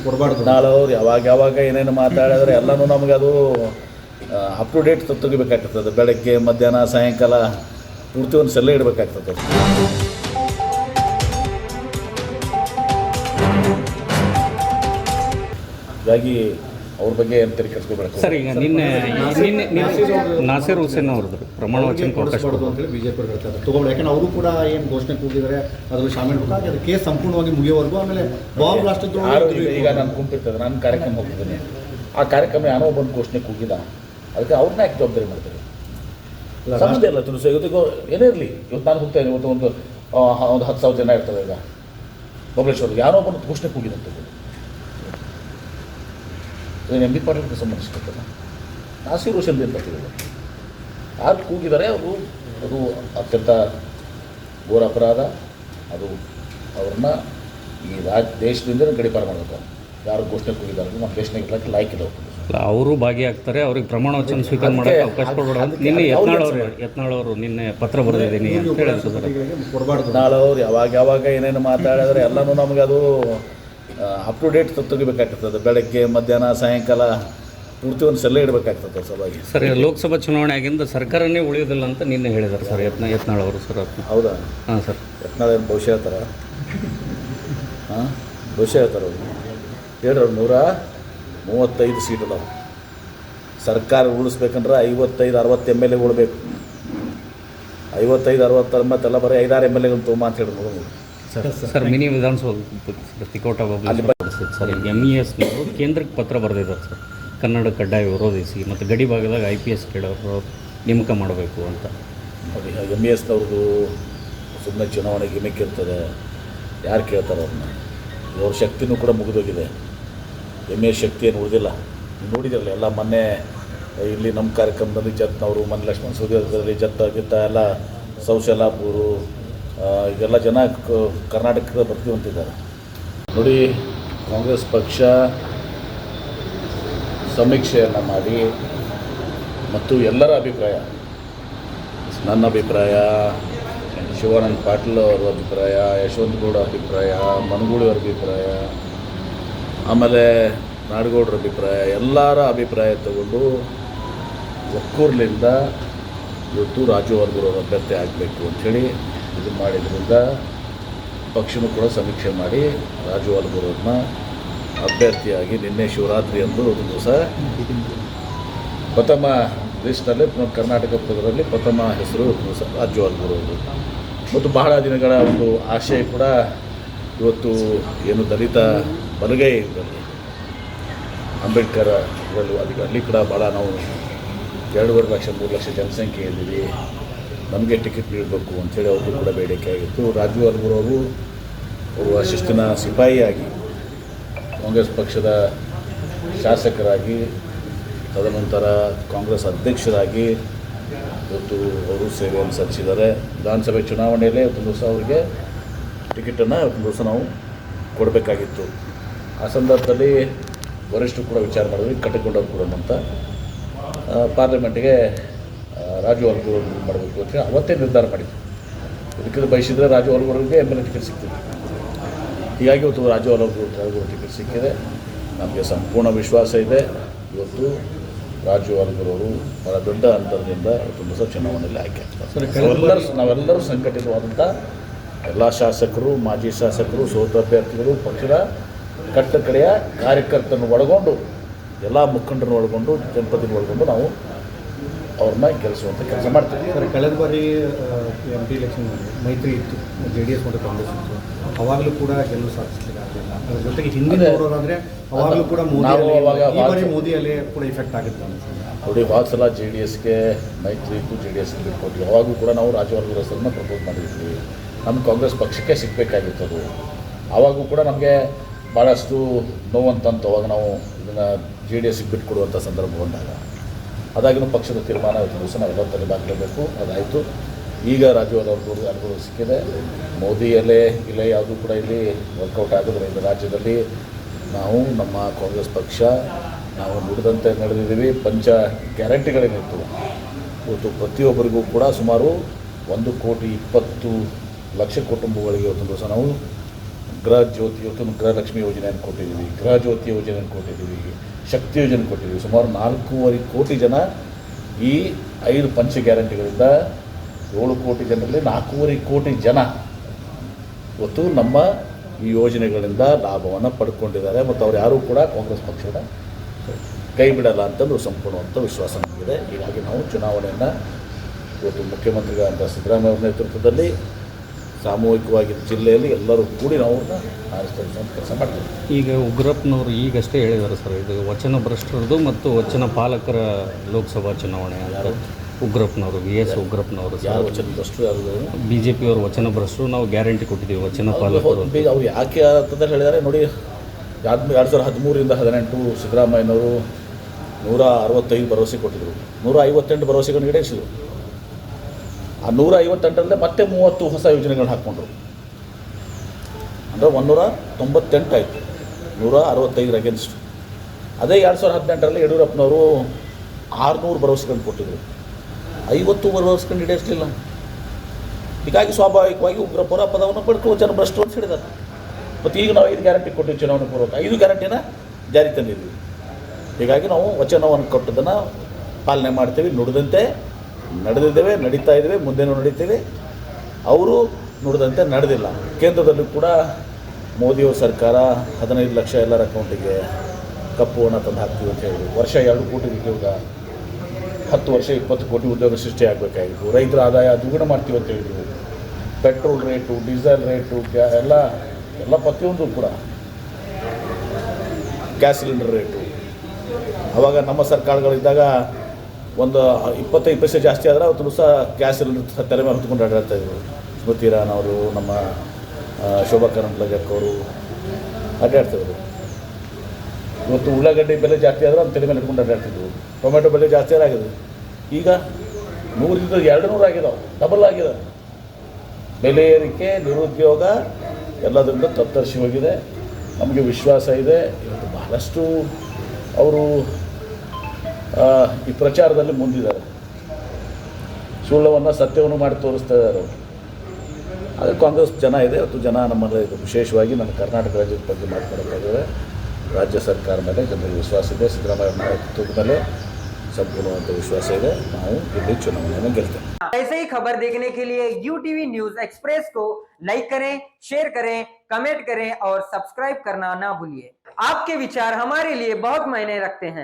ಕೊಡಬಾರ್ದು. ನಾಳೆ ಅವ್ರು ಯಾವಾಗ ಏನೇನು ಮಾತಾಡಿದ್ರೆ ಎಲ್ಲನೂ ನಮಗೆ ಅದು ಅಪ್ ಟು ಡೇಟ್ ತೆಗಿಬೇಕಾಗ್ತದೆ. ಬೆಳಗ್ಗೆ ಮಧ್ಯಾಹ್ನ ಸಾಯಂಕಾಲ ಪೂರ್ತಿ ಒಂದು ಸಲ ಇಡಬೇಕಾಗ್ತದೆ. ಹೀಗಾಗಿ ಅವ್ರ ಬಗ್ಗೆ ಏನು ತಲೆ ಕೆಡಿಸ್ಕೋಬೇಕು. ಸರ್, ಈಗ ನಿನ್ನೆ ನಾಸೀರ್ ಹುಸೇನ್ ಅವ್ರದ್ದು ಪ್ರಮಾಣ ವಚನಕ್ಕೆ ಅವಕಾಶ ಕೊಡೋದು ಅಂತೇಳಿ ಬಿಜೆಪಿ ಹೇಳ್ತಾರೆ ತಗೊಂಡು. ಯಾಕಂದ್ರೆ ಅವರು ಕೂಡ ಏನು ಘೋಷಣೆ ಕೂಗಿದ್ದಾರೆ ಅದ್ರಲ್ಲಿ ಶಾಮೀಲ್ ಬೇಕಾಗಿ ಅದು ಕೇಸ್ ಸಂಪೂರ್ಣವಾಗಿ ಮುಗಿಯೋವರೆಗೂ. ಆಮೇಲೆ ಬಾಂಬ್ ಬ್ಲಾಸ್ಟ್ ಈಗ ನಾನು ಗುಂಪಿರ್ತದೆ, ನಾನು ಕಾರ್ಯಕ್ರಮ ಹೋಗ್ತಿದ್ದೀನಿ. ಆ ಕಾರ್ಯಕ್ರಮ ಯಾರೋ ಬಂದು ಘೋಷಣೆ ಕೂಗಿದ, ಅದಕ್ಕೆ ಅವ್ರನ್ನ ಯಾಕೆ ಜವಾಬ್ದಾರಿ ಮಾಡ್ತಾರೆ? ಸಂಬಂಧ ಇಲ್ಲ. ಇವತ್ತಿಗೂ ಏನೇ ಇರಲಿ, ಇವತ್ತು ನಾನು ಹೋಗ್ತಾಯಿದ್ದೀನಿ, ಇವತ್ತು ಒಂದು 10,000 ಜನ ಇರ್ತಾರೆ. ಈಗ ಬಬಲೇಶ್ವರ್ಗೆ ಯಾರೋ ಬಂದು ಘೋಷಣೆ ಕೂಗಿದಂಥದ್ದು ಎಂ ಬಿ ಪಾಟೀಲ್ಗೆ ಸಂಬಂಧಿಸಿರ್ತಲ್ಲ. ನಾಸೀರ್ ಹುಸೇನ್ ಅಂತ ಯಾರು ಕೂಗಿದ್ದಾರೆ ಅದು ಅತ್ಯಂತ ಘೋರ ಅಪರಾಧ. ಅದು ಅವ್ರನ್ನ ಈ ದೇಶದಿಂದ ಗಡಿಪಾರು ಮಾಡಬೇಕು. ಯಾರು ಘೋಷಣೆ ಕೂಗಿದ್ದಾರೆ ನಮ್ಮ ದೇಶನಾಗ ಇರಲಿಕ್ಕೆ ಲಾಯ್ಕಿಲ್ಲ. ಅವರು ಭಾಗಿಯಾಗ್ತಾರೆ, ಅವ್ರಿಗೆ ಪ್ರಮಾಣ ವಚನ ಸ್ವೀಕಾರ ಮಾಡೋಕ್ಕೆ ಅವಕಾಶ ಕೊಡಬಾರ್ದು. ನಿನ್ನೆ ಯತ್ನಾಳ್ ಅವರು ನಿನ್ನೆ ಪತ್ರ ಬರೆದಿದ್ದೀನಿ ಅಂತ ಹೇಳಿದ್ರು. ಕೊಡಬಾರ್ದು. ನಾಳೆ ಅವ್ರು ಯಾವಾಗ ಏನೇನು ಮಾತಾಡಿದ್ರೆ ಎಲ್ಲನೂ ನಮಗೆ ಅದು ಅಪ್ ಟು ಡೇಟ್ ತೆಗಿಬೇಕಾಗ್ತದೆ. ಬೆಳಗ್ಗೆ ಮಧ್ಯಾಹ್ನ ಸಾಯಂಕಾಲ ಪೂರ್ತಿ ಒಂದು ಸಲ ಇಡಬೇಕಾಗ್ತದೆ ಸಲುವಾಗಿ. ಸರ್, ಲೋಕಸಭಾ ಚುನಾವಣೆ ಆಗಿಂದ ಸರ್ಕಾರನೇ ಉಳಿಯೋದಿಲ್ಲ ಅಂತ ನಿನ್ನೆ ಹೇಳಿದ್ದಾರೆ ಸರ್ ಯತ್ನಾಳ್ ಅವರು. ಸರ್ ಹೌದಾ? ಹಾಂ ಸರ್. ಯತ್ನಾಳ್ ಏನು ಭವಿಷ್ಯ ಹೇಳ್ತಾರ? ಭವಿಷ್ಯ ಹೇಳ್ತಾರೆ ಅವರು. ಹೇಳ್ರಿ, ಅವ್ರು 135 ಸೀಟ್ ಅದಾವೆ. ಸರ್ಕಾರ ಉಳಿಸ್ಬೇಕಂದ್ರೆ 55-60 MLA ಉಳ್ಬೇಕು. 55-60 ಮತ್ತೆಲ್ಲ ಬರೀ 5-6 MLA ತೊಗೊಂಬ ಅಂತ ಹೇಳಿ ನೋಡೋದು. ಸರ್, ಮಿನಿ ವಿಧಾನಸಭಾ ತಿಕೋಟ ಸರ್ MESನವರು ಕೇಂದ್ರಕ್ಕೆ ಪತ್ರ ಬರೆದಿದ್ದಾರೆ ಸರ್. ಕನ್ನಡ ಕಡ್ಡಾಯ ವಿರೋಧಿಸಿ ಮತ್ತು ಗಡಿ ಭಾಗದಾಗ IPS ಕೇಳೋರು ನೇಮಕ ಮಾಡಬೇಕು ಅಂತ. ನೋಡಿ, MESನವ್ರದ್ದು ಸುಮ್ಮನೆ ಚುನಾವಣೆ ಗಿಮಿಕ್ ಇರ್ತದೆ. ಯಾರು ಕೇಳ್ತಾರೆ ಅವ್ರನ್ನ? ಅವ್ರ ಶಕ್ತಿನೂ ಕೂಡ ಮುಗಿದೋಗಿದೆ. MES ಶಕ್ತಿ ಏನು ಉಳಿದಿಲ್ಲ. ನೋಡಿದಿರಲ್ಲ, ಎಲ್ಲ ಮೊನ್ನೆ ಇಲ್ಲಿ ನಮ್ಮ ಕಾರ್ಯಕ್ರಮದಲ್ಲಿ ಜತ್ನವರು, ಮೊನ್ನೆ ಲಕ್ಷ್ಮಣ ಸೌದಿಯಲ್ಲಿ ಜತ್ತ ಎಲ್ಲ ಸೌಶಲಾಪುರು ಇದೆಲ್ಲ ಜನ ಕರ್ನಾಟಕದ ಬರ್ತೀವಿ ಅಂತಿದ್ದಾರೆ. ನೋಡಿ, ಕಾಂಗ್ರೆಸ್ ಪಕ್ಷ ಸಮೀಕ್ಷೆಯನ್ನು ಮಾಡಿ ಮತ್ತು ಎಲ್ಲರ ಅಭಿಪ್ರಾಯ, ನನ್ನ ಅಭಿಪ್ರಾಯ, ಶಿವಾನಂದ ಪಾಟೀಲ್ ಅವರ ಅಭಿಪ್ರಾಯ, ಯಶವಂತಗೌಡ ಅಭಿಪ್ರಾಯ, ಮನಗೂಳಿಯವರ ಅಭಿಪ್ರಾಯ, ಆಮೇಲೆ ನಾಡಗೌಡರ ಅಭಿಪ್ರಾಯ, ಎಲ್ಲರ ಅಭಿಪ್ರಾಯ ತಗೊಂಡು ಒಕ್ಕೂರ್ಲಿಂದ ಇವತ್ತು ರಾಜು ವರ್ಗರವ್ರ ಅಭ್ಯರ್ಥಿ ಆಗಬೇಕು ಅಂಥೇಳಿ ಇದು ಮಾಡಿದ್ರಿಂದ ಪಕ್ಷನೂ ಕೂಡ ಸಮೀಕ್ಷೆ ಮಾಡಿ ರಾಜು ವರ್ಗರವ್ರನ್ನ ಅಭ್ಯರ್ಥಿಯಾಗಿ ನಿನ್ನೆ ಶಿವರಾತ್ರಿ ಅಂದು ಒಂದು ದಿವಸ ಪ್ರಥಮ ಲಿಸ್ಟ್ನಲ್ಲಿ ಕರ್ನಾಟಕ ಪ್ರದೇಶದಲ್ಲಿ ಪ್ರಥಮ ಹೆಸರು ದಿವಸ ರಾಜು ವರ್ಗರವರು. ಮತ್ತು ಬಹಳ ದಿನಗಳ ಒಂದು ಆಶಯ ಕೂಡ ಇವತ್ತು ಏನು ದಲಿತ ಬಲಗೈ ಇದರಲ್ಲಿ ಅಂಬೇಡ್ಕರ್ ಇದರಲ್ಲಿ ಅದಕ್ಕೆ ಅಲ್ಲಿ ಕೂಡ ಭಾಳ ನಾವು 2.5 ಲಕ್ಷ 3 ಲಕ್ಷ ಜನಸಂಖ್ಯೆ ಇದ್ದೀವಿ, ನಮಗೆ ಟಿಕೆಟ್ ನೀಡಬೇಕು ಅಂಥೇಳಿ ಅವ್ರಿಗೂ ಕೂಡ ಬೇಡಿಕೆ ಆಗಿತ್ತು. ರಾಜು ವರ್ಗರವರು ಅವರು ಶಿಸ್ತಿನ ಸಿಪಾಯಿಯಾಗಿ ಕಾಂಗ್ರೆಸ್ ಪಕ್ಷದ ಶಾಸಕರಾಗಿ ತದನಂತರ ಕಾಂಗ್ರೆಸ್ ಅಧ್ಯಕ್ಷರಾಗಿ ಇವತ್ತು ಅವರು ಸೇವೆಯನ್ನು ಸಲ್ಲಿಸಿದ್ದಾರೆ. ವಿಧಾನಸಭೆ ಚುನಾವಣೆಯಲ್ಲೇ ಒಂದು ದಿವಸ ಅವರಿಗೆ ಟಿಕೆಟನ್ನು ಒಂದು ದಿವಸ ನಾವು ಕೊಡಬೇಕಾಗಿತ್ತು. ಆ ಸಂದರ್ಭದಲ್ಲಿ ವರಿಷ್ಠರು ಕೂಡ ವಿಚಾರ ಮಾಡಿದ್ವಿ, ಕಟ್ಟಿಕೊಂಡವ್ರು ಕೂಡ ಅಂತ ಪಾರ್ಲಿಮೆಂಟಿಗೆ ರಾಜು ವರ್ಗರವ್ರು ಮಾಡಬೇಕು ಅಂತೇಳಿ ಅವತ್ತೇ ನಿರ್ಧಾರ ಮಾಡಿದ್ರು. ಇದಕ್ಕೆ ಬಯಸಿದರೆ ರಾಜು ವರ್ಗರವ್ರಿಗೆ MLA ಟಿಕೆಟ್ ಸಿಗ್ತಿತ್ತು. ಹೀಗಾಗಿ ಇವತ್ತು ರಾಜು ವರ್ಗರವ್ರು ಟಿಕೆಟ್ ಸಿಕ್ಕಿದೆ. ನಮಗೆ ಸಂಪೂರ್ಣ ವಿಶ್ವಾಸ ಇದೆ ಇವತ್ತು ರಾಜು ವರ್ಗರವರು ಬಹಳ ದೊಡ್ಡ ಅಂತರದಿಂದ ಇವತ್ತು ಹೊಸ ಚುನಾವಣೆಯಲ್ಲಿ ಆಯ್ಕೆ ಆಗ್ತಾರೆ. ನಾವೆಲ್ಲರೂ ಸಂಘಟಿತವಾದಂಥ ಎಲ್ಲ ಶಾಸಕರು, ಮಾಜಿ ಶಾಸಕರು, ಸೋತ ಅಭ್ಯರ್ಥಿಗಳು, ಪಕ್ಷದ ಕಟ್ಟ ಕಡೆಯ ಕಾರ್ಯಕರ್ತರನ್ನು ಒಳಗೊಂಡು, ಎಲ್ಲ ಮುಖಂಡರನ್ನು ಒಳಗೊಂಡು, ಜನಪದಿನ ಒಳಗೊಂಡು ನಾವು ಅವ್ರನ್ನ ಗೆಲ್ಲಿಸುವಂಥ ಕೆಲಸ ಮಾಡ್ತೀವಿ. ಸರ್, ಕಳೆದ ಬಾರಿ MP ಎಲೆಕ್ಷನ್ ಮೈತ್ರಿ ಇತ್ತು, JDS ಮತ್ತು ಕಾಂಗ್ರೆಸ್ ಇತ್ತು. ಅವಾಗಲೂ ಕೂಡ ಗೆಲ್ಲಲು ಸಾಧಿಸಲಿಲ್ಲ. ಅದರ ಜೊತೆಗೆ ಹಿಂದಿನ ನೋಡೋದಾದರೆ ಅವಾಗಲೂ ಕೂಡ ಮೋದಿಯಲ್ಲೇ ಕೂಡ ಇಫೆಕ್ಟ್ ಆಗುತ್ತೆ. ನೋಡಿ, ಭಾಳ ಸಲ JDSಗೆ ಮೈತ್ರಿ ಇತ್ತು, JDSಗೆ ಬಿಟ್ಕೊಟ್ವಿ. ಅವಾಗೂ ಕೂಡ ನಾವು ರಾಜವರ್ಗದ ಹೆಸರನ್ನ ಪ್ರಪೋಸ್ ಮಾಡಿದ್ವಿ. ನಮ್ಮ ಕಾಂಗ್ರೆಸ್ ಪಕ್ಷಕ್ಕೆ ಸಿಗಬೇಕಾಗಿತ್ತು ಅದು. ಆವಾಗೂ ಕೂಡ ನಮಗೆ ಭಾಳಷ್ಟು ನೋವಂತಂತ ಅವಾಗ ನಾವು ಇದನ್ನು JDSಗೆ ಬಿಟ್ಕೊಡುವಂಥ ಸಂದರ್ಭ ಬಂದಾಗ ಅದಾಗಿನೂ ಪಕ್ಷದ ತೀರ್ಮಾನ ಇವತ್ತು ದಿವಸ ನಾವೆಲ್ಲ ತಲೆಬಾಕಲೇಬೇಕು. ಅದಾಯಿತು. ಈಗ ರಾಜ್ಯದವ್ರಿಗೂ ಅನುಭವ ಸಿಕ್ಕಿದೆ. ಮೋದಿಯಲ್ಲೇ ಇಲ್ಲ ಯಾವುದೂ ಕೂಡ ಇಲ್ಲಿ ವರ್ಕೌಟ್ ಆಗೋದ್ರಿಂದ ರಾಜ್ಯದಲ್ಲಿ ನಾವು ನಮ್ಮ ಕಾಂಗ್ರೆಸ್ ಪಕ್ಷ ನಾವು ನುಡಿದಂತೆ ನಡೆದಿದ್ದೀವಿ. ಪಂಚ ಗ್ಯಾರಂಟಿಗಳೇನಿತ್ತು ಇವತ್ತು ಪ್ರತಿಯೊಬ್ಬರಿಗೂ ಕೂಡ ಸುಮಾರು 1,20,00,000 ಕುಟುಂಬಗಳಿಗೆ ಇವತ್ತು ದಿವಸ ನಾವು ಗೃಹ ಜ್ಯೋತಿ ಇವತ್ತು ಗೃಹಲಕ್ಷ್ಮಿ ಯೋಜನೆಯನ್ನು ಕೊಟ್ಟಿದ್ದೀವಿ, ಗೃಹ ಜ್ಯೋತಿ ಯೋಜನೆಯನ್ನು ಕೊಟ್ಟಿದ್ದೀವಿ, ಶಕ್ತಿ ಯೋಜನೆ ಕೊಟ್ಟಿದ್ದೀವಿ. ಸುಮಾರು 4.5 ಕೋಟಿ ಜನ ಈ 5 ಪಂಚ ಗ್ಯಾರಂಟಿಗಳಿಂದ 7 ಕೋಟಿ ಜನರಲ್ಲಿ 4.5 ಕೋಟಿ ಜನ ಇವತ್ತು ನಮ್ಮ ಈ ಯೋಜನೆಗಳಿಂದ ಲಾಭವನ್ನು ಪಡ್ಕೊಂಡಿದ್ದಾರೆ. ಮತ್ತು ಅವ್ರು ಯಾರೂ ಕೂಡ ಕಾಂಗ್ರೆಸ್ ಪಕ್ಷದ ಕೈ ಬಿಡಲ್ಲ ಅಂತಂದು ಸಂಪೂರ್ಣವಂತ ವಿಶ್ವಾಸ ನಮಗಿದೆ. ಹೀಗಾಗಿ ನಾವು ಚುನಾವಣೆಯನ್ನು ಇವತ್ತು ಮುಖ್ಯಮಂತ್ರಿಗಳಾದ ಸಿದ್ದರಾಮಯ್ಯ ಅವರ ನೇತೃತ್ವದಲ್ಲಿ ಸಾಮೂಹಿಕವಾಗಿ ಜಿಲ್ಲೆಯಲ್ಲಿ ಎಲ್ಲರೂ ಕೂಡಿ ನಾವು ಆರಿಸ್ತಕ್ಕಂಥ ಕೆಲಸ ಮಾಡ್ತೀವಿ. ಈಗ ಉಗ್ರಪ್ಪನವರು ಈಗಷ್ಟೇ ಹೇಳಿದ್ದಾರೆ ಸರ್, ಇದು ವಚನ ಭ್ರಷ್ಟರದು ಮತ್ತು ವಚನ ಪಾಲಕರ ಲೋಕಸಭಾ ಚುನಾವಣೆ ಅಂತ. ಉಗ್ರಪ್ಪನವರು VS ಉಗ್ರಪ್ಪನವರು ಯಾರು ವಚನದಷ್ಟು ಯಾರು BJP ಅವರು ವಚನ ಭ್ರಷ್ಟರು, ನಾವು ಗ್ಯಾರಂಟಿ ಕೊಟ್ಟಿದ್ದೀವಿ ವಚನ ಪಾಲಕರು. ಅವ್ರು ಯಾಕೆ ಅಂತಂದ್ರೆ ಹೇಳಿದ್ದಾರೆ ನೋಡಿ, 2013ರಿಂದ 18 ಸಿದ್ದರಾಮಯ್ಯನವರು 165 ಭರವಸೆ ಕೊಟ್ಟಿದ್ದರು, 158 ಭರವಸೆಗಳನ್ನು ಈಡೇರಿಸಿದರು. ಆ 158ರಲ್ಲೇ ಮತ್ತೆ 30 ಹೊಸ ಯೋಜನೆಗಳನ್ನ ಹಾಕ್ಕೊಂಡ್ರು. ಅಂದರೆ 198 ಆಯಿತು, 165 ಅಗೇನ್ಸ್ಟ್. ಅದೇ 2018ರಲ್ಲಿ ಯಡಿಯೂರಪ್ಪನವರು 600 ಭರವಸೆಗಳನ್ನು ಕೊಟ್ಟಿದ್ದರು, 50 ಭರವಸೆಗಳನ್ನು ಈಡೇರಿಸಲಿಲ್ಲ. ಹೀಗಾಗಿ ಸ್ವಾಭಾವಿಕವಾಗಿ ಉಗ್ರಪ್ಪರ ಪದವನ್ನು ಪಡ್ಕೊ ವಚನ ಭ್ರಷ್ಟರು ಅಂತ ಹೇಳಿದ್ದಾರೆ. ಮತ್ತು ಈಗ ನಾವು 5 ಗ್ಯಾರಂಟಿ ಕೊಟ್ಟಿದ್ದು ಚುನಾವಣೆ ಪೂರ್ವಕ 5 ಗ್ಯಾರಂಟಿನ ಜಾರಿ ತಂದಿದ್ವಿ. ಹೀಗಾಗಿ ನಾವು ವಚನವನ್ನು ಕೊಟ್ಟದನ್ನು ಪಾಲನೆ ಮಾಡ್ತೀವಿ, ನುಡಿದಂತೆ ನಡೆದಿದ್ದೇವೆ, ನಡೀತಾ ಇದ್ದೇವೆ, ಮುಂದೆನೂ ನಡೀತೀವಿ. ಅವರು ನುಡಿದಂತೆ ನಡೆದಿಲ್ಲ. ಕೇಂದ್ರದಲ್ಲೂ ಕೂಡ ಮೋದಿಯವ್ರ ಸರ್ಕಾರ 15 ಲಕ್ಷ ಎಲ್ಲರ ಅಕೌಂಟಿಗೆ ಕಪ್ಪು ಹಣ ತಂದು ಹಾಕ್ತೀವಿ ಅಂತ ಹೇಳಿದ್ರು. ವರ್ಷ 2 ಕೋಟಿ ಉದ್ಯೋಗ, 10 ವರ್ಷ 20 ಕೋಟಿ ಉದ್ಯೋಗ ಸೃಷ್ಟಿ ಆಗಬೇಕಾಗಿತ್ತು. ರೈತರ ಆದಾಯ ದ್ವಿಗುಣ ಮಾಡ್ತೀವಿ ಅಂತ ಹೇಳಿದ್ರು. ಪೆಟ್ರೋಲ್ ರೇಟು, ಡೀಸೆಲ್ ರೇಟು, ಎಲ್ಲ ಪ್ರತಿಯೊಂದು ಕೂಡ, ಗ್ಯಾಸ್ ಸಿಲಿಂಡರ್ ರೇಟು. ಆವಾಗ ನಮ್ಮ ಸರ್ಕಾರಗಳಿದ್ದಾಗ ಒಂದು 25 ಪೈಸೆ ಜಾಸ್ತಿ ಆದರೆ ಅವತ್ತು ಸಹ ಗ್ಯಾಸ್ ಸಿಲಿಂಡರ್ ತಲೆ ಮೇಲೆ ಹೊತ್ಕೊಂಡು ಅಡ್ಡಾಡ್ತಾಯಿದ್ರು. ಸ್ಮೃತಿ ಇರಾನ್ ಅವರು, ನಮ್ಮ ಶೋಭಾ ಕರಂದ್ಲಾಜೆ ಅವರು ಅಡ್ಡಾಡ್ತಿದ್ರು. ಇವತ್ತು ಉಳ್ಳಾಗಡ್ಡಿ ಬೆಲೆ ಜಾಸ್ತಿ ಆದರೆ ಅವ್ರು ತಲೆ ಮೇಲೆ ಇಟ್ಕೊಂಡು ಅಡ್ಡಾಡ್ತಿದ್ರು. ಟೊಮೆಟೊ ಬೆಲೆ ಜಾಸ್ತಿ ಆಗಿದೆ. ಈಗ 100ರಿಂದ 200 ಆಗಿದಾವೆ, ಡಬಲ್ ಆಗಿದೆ. ಬೆಲೆ ಏರಿಕೆ, ನಿರುದ್ಯೋಗ ಎಲ್ಲದರಿಂದ ತತ್ತರಿಸಿ ಹೋಗಿದೆ. ನಮಗೆ ವಿಶ್ವಾಸ ಇದೆ ಇವತ್ತು ಬಹಳಷ್ಟು ಅವರು ಈ ಪ್ರಚಾರದಲ್ಲಿ ಮುಂದಿದ್ದಾರೆ. ಸುಳ್ಳವನ್ನು ಸತ್ಯವನ್ನು ಮಾಡಿ ತೋರಿಸ್ತಾ ಇದ್ದಾರೆ ಅವರು. ಆದರೆ ಕಾಂಗ್ರೆಸ್ ಜನ ಇದೆ, ಇವತ್ತು ಜನ ನಮ್ಮಲ್ಲಿ ಇದು ವಿಶೇಷವಾಗಿ ನನ್ನ ಕರ್ನಾಟಕ ರಾಜ್ಯದ ಬಗ್ಗೆ ಮಾತನಾಡಬೇಕಾಗಿದೆ. ರಾಜ್ಯ ಸರ್ಕಾರ ಮೇಲೆ ಜನರಿಗೆ ವಿಶ್ವಾಸ ಇದೆ, ಸಿದ್ದರಾಮಯ್ಯ ನಾಯಕತ್ವದ ಮೇಲೆ ಸಂಪೂರ್ಣವಾದ ವಿಶ್ವಾಸ ಇದೆ. ನಾವು ಇಲ್ಲಿ ಚುನಾವಣೆಯನ್ನು ಗೆಲ್ತೇವೆ. ऐसे ही खबर देखने के लिए UTV न्यूज एक्सप्रेस को लाइक करें, शेयर करें, कमेंट करें और सब्सक्राइब करना ना भूलिए। आपके विचार हमारे लिए बहुत मायने रखते हैं।